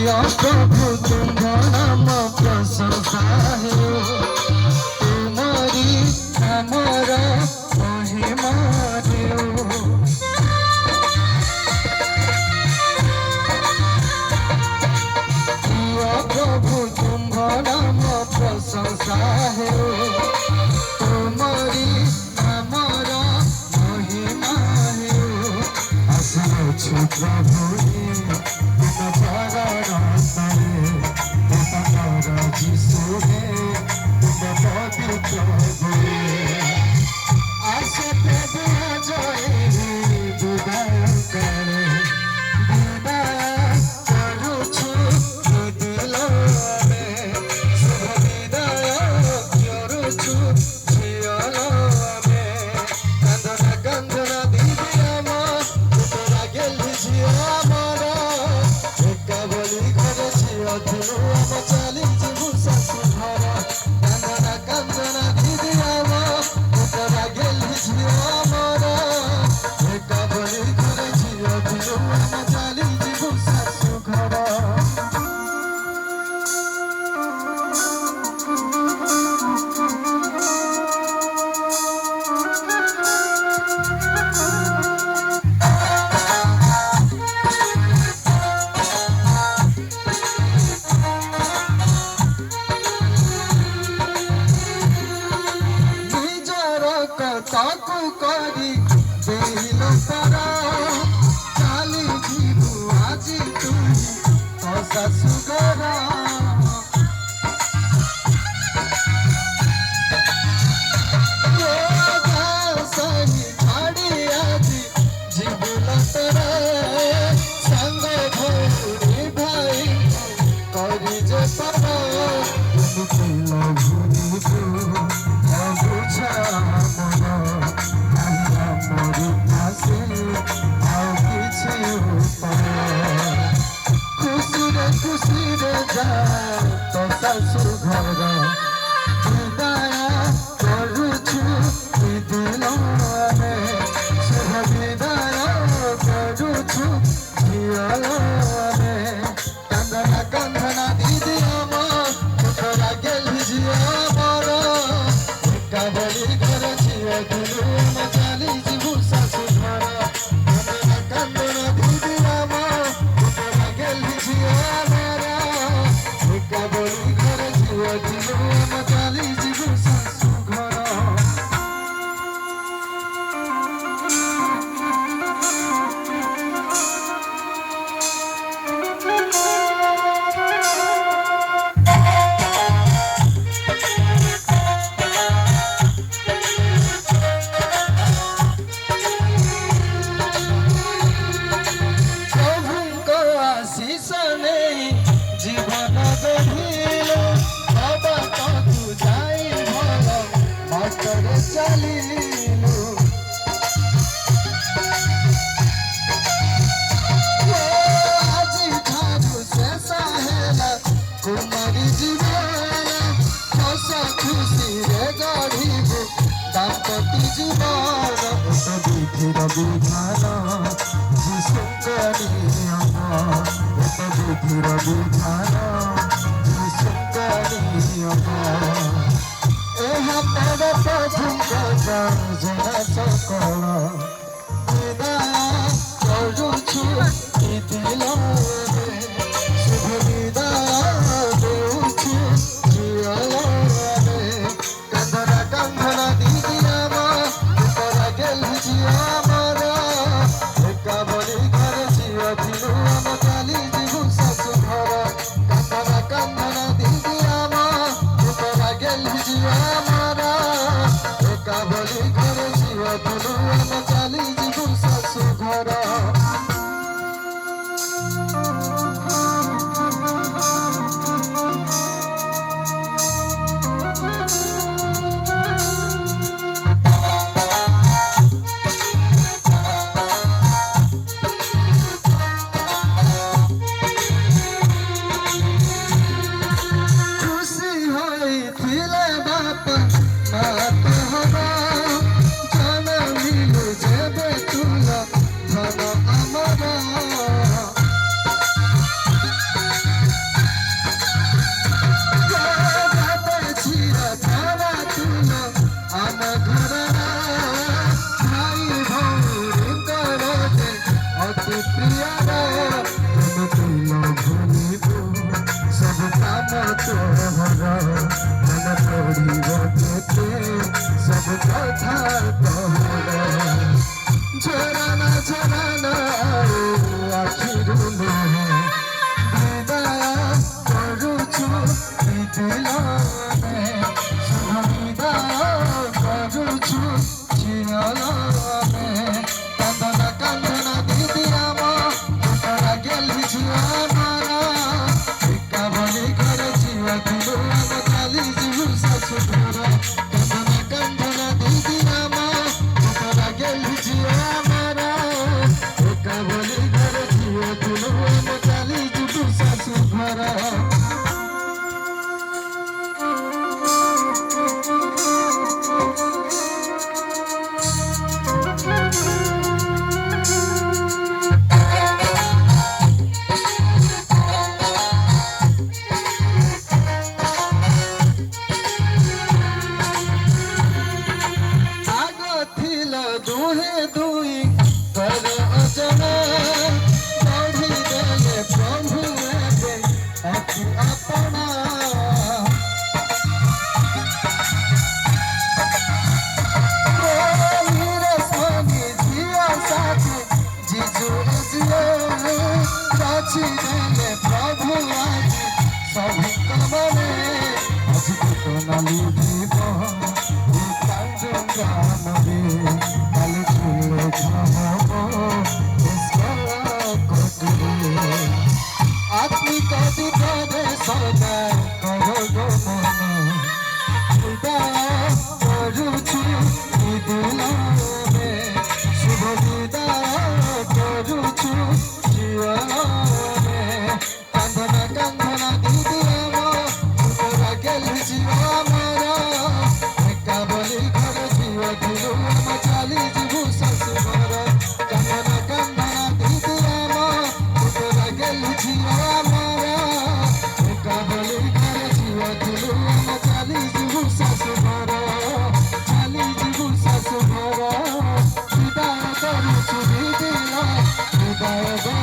प्रभु तुम नाम प्रशंसा है तुम्हारी अमर महिमा प्रभु तुम नाम प्रशंसा है तुम्हारी अमर महिमा है आशा प्रभु ताकू करी देहिल परा चाली जीवु आजी तुही तो ससुगरा सही छाड़ी आजी जीवुल तरा संग भौरी भाई करी जे परा तो ससुर घर विदाय करुछु दिलमे शुभ विदाय करुछु झियमे कंदना कंदना दीदी तोरा गेल झिया मोर काबली घर झिया दिलु मचाली जीवु ससुर घर कंदना कंदना दीदी तोरा गेल झिया काबली घर झिया दिलु मचाली जीवु ससुर घर कुमारी जीवन हस खुशी रे गढ़िबु दाम्पत्य जीवन विधिर विधान जीशुଙ୍କ नियम विधिर विधान जीशुଙ୍କ नियम ଏହା ପର ପ୍ରଭୁଙ୍କ ଜନ ସକଳ ବିଦାୟ କରୁଛୁ ଦିଲରେ ଶୁଭ ବିଦାୟ ଦେଉଛୁ ଝିଅରେ କାନ୍ଦନା କାନ୍ଦନା ଦିଦି ତୋରା ଗେଲ ଝିଅ ଆମର ଏକା ବଳି ଘର ଝିଅ ଥିଲୁ ଆମ ଚାଲି ଯିବୁ ଶାଶୁ ଘର କାନ୍ଦନା କାନ୍ଦନା ଦିଦି ତୋରା ଗେଲ ଝିଅ ଆମର ଏକା ବଳି ଘର ଝିଅ ଥିଲୁ ଆମ ଚାଲି ଯିବୁ ଶାଶୁ ଘର অতি প্রিয়ার তুমি ভুলিব সব কাম তোহর মনে পড়িব কেতে সব কথা তোহর ঝরানা ঝরানা আখিরু বিদায় করুছু দিলনে শুভ বিদায় করুছু ঝিয়লনে কান্দনা কান্দনা দিদি আমার তোরা গেলি ঝিয়া মারা একা বলি ঘরে ঝিয়া দিল আমি চালি ଯିବୁ ଶାଶୁ ଘର କାନ୍ଦନା କାନ୍ଦନା ଦିଦି আমার তোরা গেলি ঝিয়া মারা একা বলি ঘরে ঝিয়া দিল আমি চালি ଯିବୁ ଶାଶୁ ঘর দুহে দুই কর অজনা গঢ়ি দেলে প্রভু ଏବେ অতি আপনা রশ্মি ঝিয়া সাথী জিজু জিয়ে রাজি দেলে প্রভু আজি সবু কামনে আজি তো নালি দিব গ্রামে কালি চুলে ঝামবো আত্মিক বিপদে সদা করো গো মনে বিদায় করুছু দিলনে শুভ বিদায় করুছু জীবনে কান্দনা কান্দনা দিদি আমার তোরা গেলি জীবন আমার একা বলি ঘরে ঝিয়া দিল আমি চালি ଯିବୁ ଶାଶୁ ଘର କାନ୍ଦନା କାନ୍ଦନା ଦିଦି আমার তোরা গেলি ঝিয়া আমার একা বলি ঘরে ঝিয়া দিল আমি চালি ଯିବୁ ଶାଶୁ ଘର ଚାଲି ଯିବୁ ଶାଶୁ ଘର ବିଦାୟ କରୁଛୁ ଦିଦି ବିଦାୟ